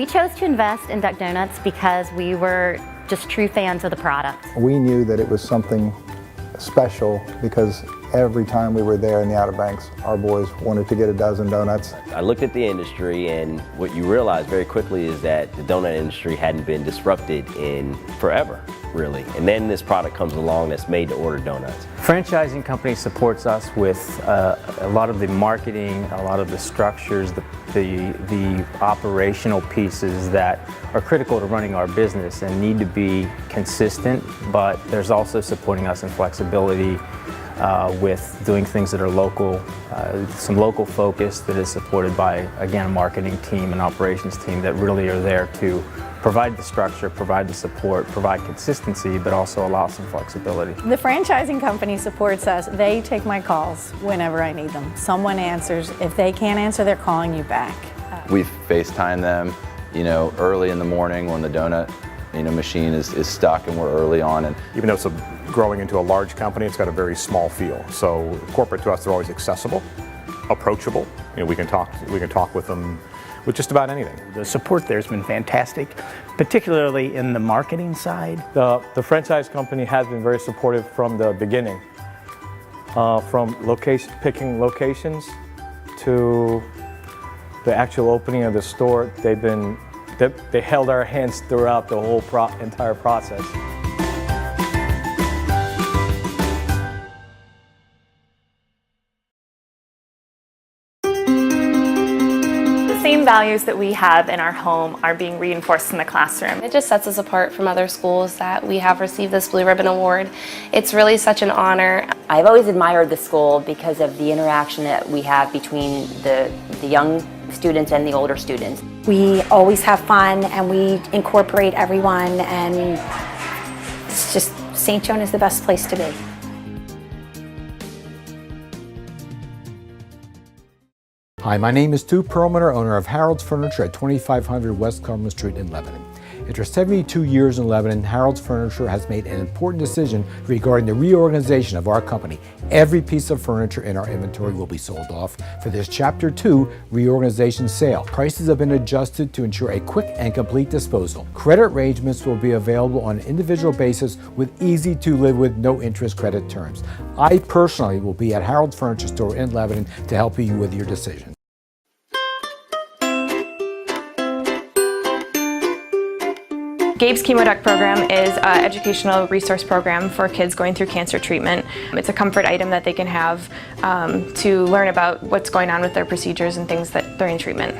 chose to invest in Duck Donuts because we were just true fans of the product. We knew that it was something special because every time we were there in the Outer Banks, our boys wanted to get a dozen donuts. I looked at the industry, and what you realize very quickly is that the donut industry hadn't been disrupted in forever, really. And then this product comes along that's made to order donuts. Franchising company supports us with a lot of the marketing, a lot of the structures, the operational pieces that are critical to running our business and need to be consistent, but there's also supporting us in flexibility with doing things that are local, some local focus that is supported by, again, a marketing team and operations team that really are there to provide the structure, provide the support, provide consistency, but also allow some flexibility. The franchising company supports us. They take my calls whenever I need them. Someone answers. If they can't answer, they're calling you back. We FaceTime them, early in the morning when the donut, machine is stuck and we're early on. And even though it's growing into a large company, it's got a very small feel. So corporate to us, they're always accessible, approachable. We can talk with them with just about anything. The support there has been fantastic, particularly in the marketing side. The franchise company has been very supportive from the beginning, from picking locations to the actual opening of the store. They held our hands throughout the whole entire process. The same values that we have in our home are being reinforced in the classroom. It just sets us apart from other schools that we have received this Blue Ribbon Award. It's really such an honor. I've always admired the school because of the interaction that we have between the young students and the older students. We always have fun and we incorporate everyone, and it's just, St. Joan is the best place to be. Hi, my name is Stu Perlmutter, owner of Harold's Furniture at 2500 West Carmel Street in Lebanon. After 72 years in Lebanon, Harold's Furniture has made an important decision regarding the reorganization of our company. Every piece of furniture in our inventory will be sold off for this Chapter 2 reorganization sale. Prices have been adjusted to ensure a quick and complete disposal. Credit arrangements will be available on an individual basis with easy to live with, no interest credit terms. I personally will be at Harold's Furniture Store in Lebanon to help you with your decision. Gabe's Chemo Duck program is an educational resource program for kids going through cancer treatment. It's a comfort item that they can have to learn about what's going on with their procedures and things that during treatment.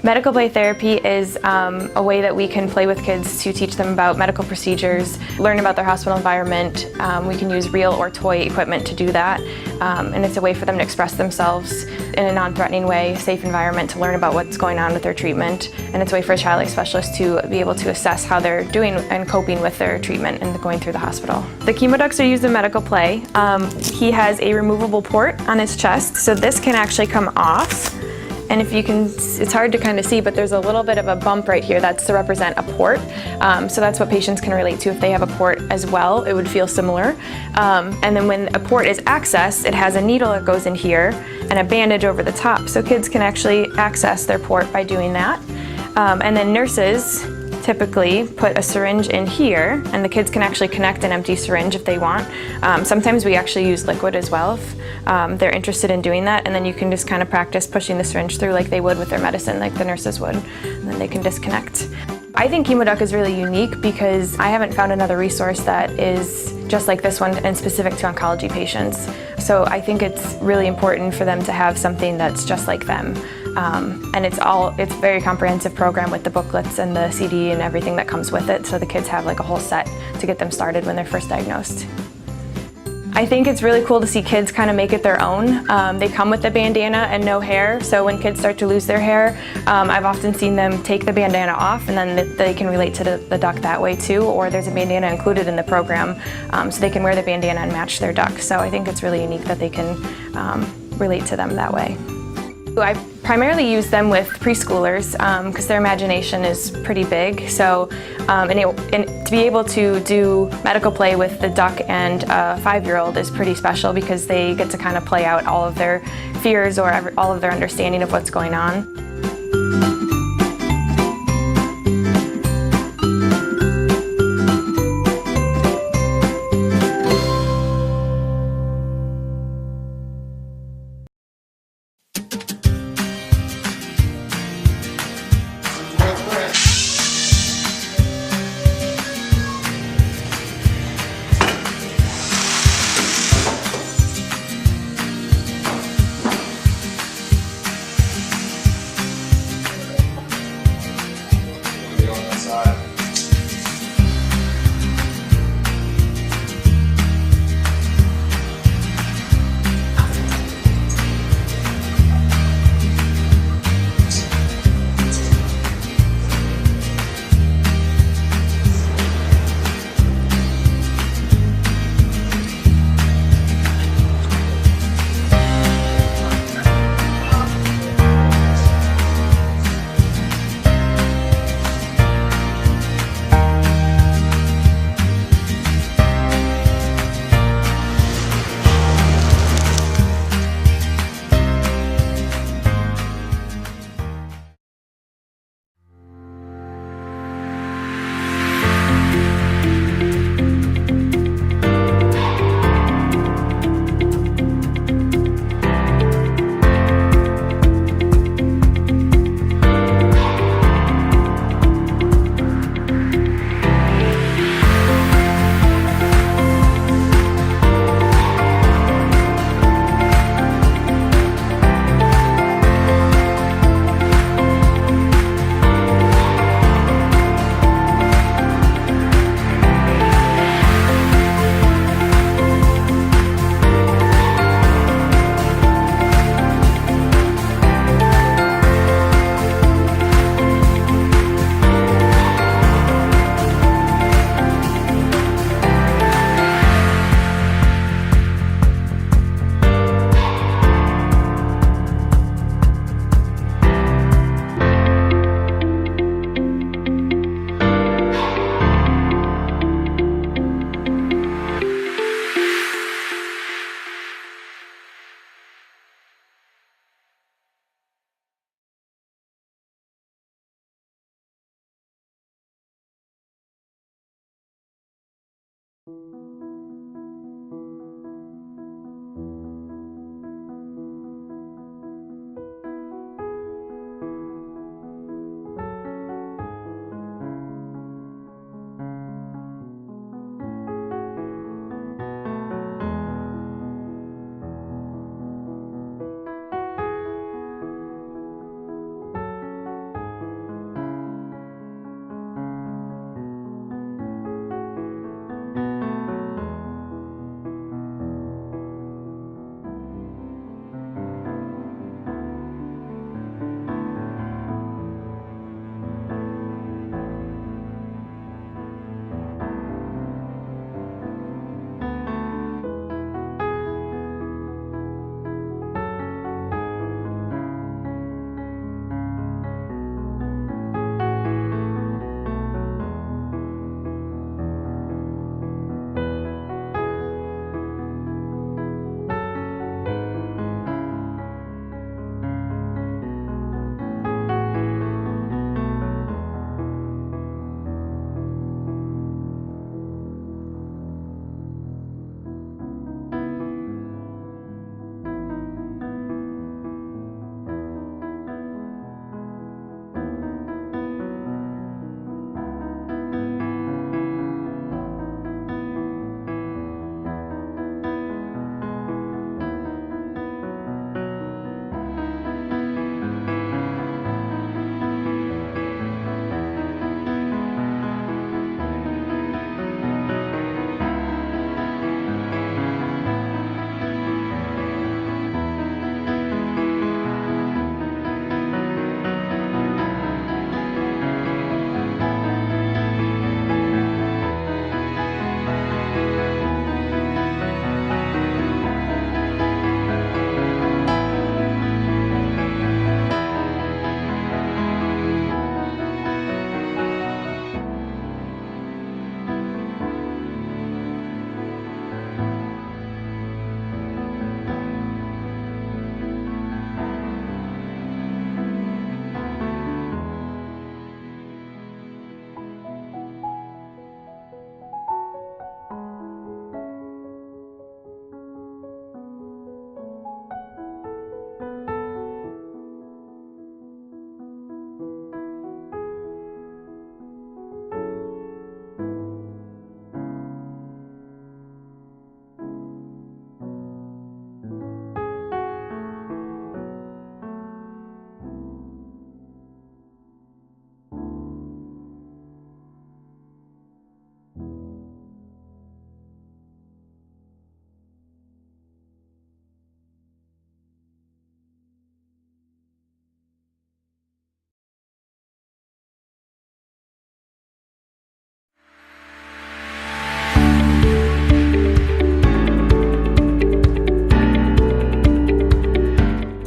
Medical play therapy is a way that we can play with kids to teach them about medical procedures, learn about their hospital environment. We can use real or toy equipment to do that, and it's a way for them to express themselves in a non-threatening way, safe environment to learn about what's going on with their treatment, and it's a way for a child life specialist to be able to assess how they're doing and coping with their treatment and going through the hospital. The chemo ducks are used in medical play. He has a removable port on his chest, so this can actually come off. And if you can, it's hard to kind of see, but there's a little bit of a bump right here. That's to represent a port. So that's what patients can relate to. If they have a port as well, it would feel similar. And then when a port is accessed, it has a needle that goes in here and a bandage over the top. So kids can actually access their port by doing that. And then nurses typically put a syringe in here, and the kids can actually connect an empty syringe if they want. Sometimes we actually use liquid as well if they're interested in doing that, and then you can just kind of practice pushing the syringe through like they would with their medicine, like the nurses would, and then they can disconnect. I think Chemo Duck is really unique because I haven't found another resource that is just like this one and specific to oncology patients. So I think it's really important for them to have something that's just like them. And it's a very comprehensive program with the booklets and the CD and everything that comes with it, so the kids have like a whole set to get them started when they're first diagnosed. I think it's really cool to see kids kind of make it their own. They come with the bandana and no hair, so when kids start to lose their hair, I've often seen them take the bandana off and then they can relate to the duck that way too, or there's a bandana included in the program, so they can wear the bandana and match their duck. So I think it's really unique that they can relate to them that way. I primarily use them with preschoolers because their imagination is pretty big. So, and to be able to do medical play with the duck and a 5-year-old is pretty special because they get to kind of play out all of their fears or all of their understanding of what's going on.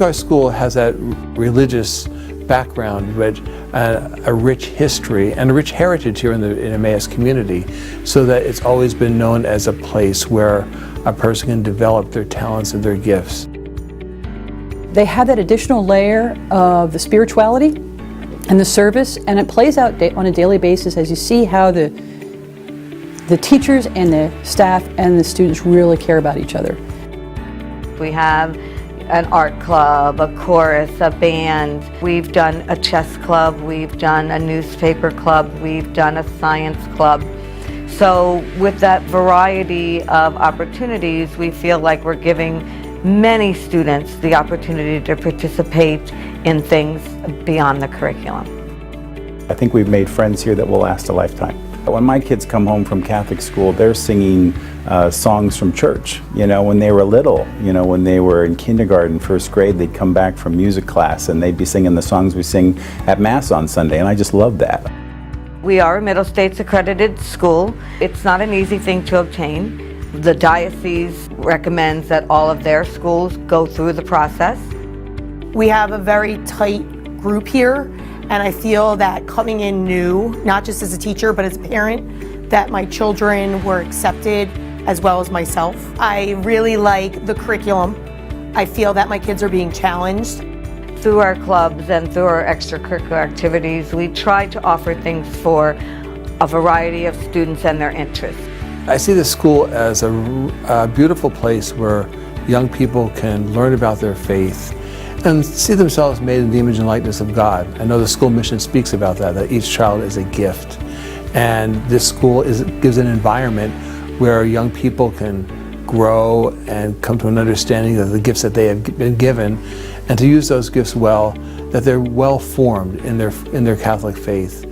our school has that religious background, a rich history and a rich heritage here in the Emmaus community, so that it's always been known as a place where a person can develop their talents and their gifts. They have that additional layer of the spirituality and the service, and it plays out on a daily basis as you see how the teachers and the staff and the students really care about each other. We have an art club, a chorus, a band. We've done a chess club, we've done a newspaper club, we've done a science club. So with that variety of opportunities, we feel like we're giving many students the opportunity to participate in things beyond the curriculum. I think we've made friends here that will last a lifetime. When my kids come home from Catholic school, they're singing songs from church. You know, when they were little, you know, when they were in kindergarten, first grade, they'd come back from music class and they'd be singing the songs we sing at Mass on Sunday, and I just love that. We are a Middle States accredited school. It's not an easy thing to obtain. The diocese recommends that all of their schools go through the process. We have a very tight group here, and I feel that coming in new, not just as a teacher, but as a parent, that my children were accepted as well as myself. I really like the curriculum. I feel that my kids are being challenged. Through our clubs and through our extracurricular activities, we try to offer things for a variety of students and their interests. I see the school as a beautiful place where young people can learn about their faith and see themselves made in the image and likeness of God. I know the school mission speaks about that each child is a gift. And this school gives an environment where young people can grow and come to an understanding of the gifts that they have been given, and to use those gifts well, that they're well formed in their Catholic faith.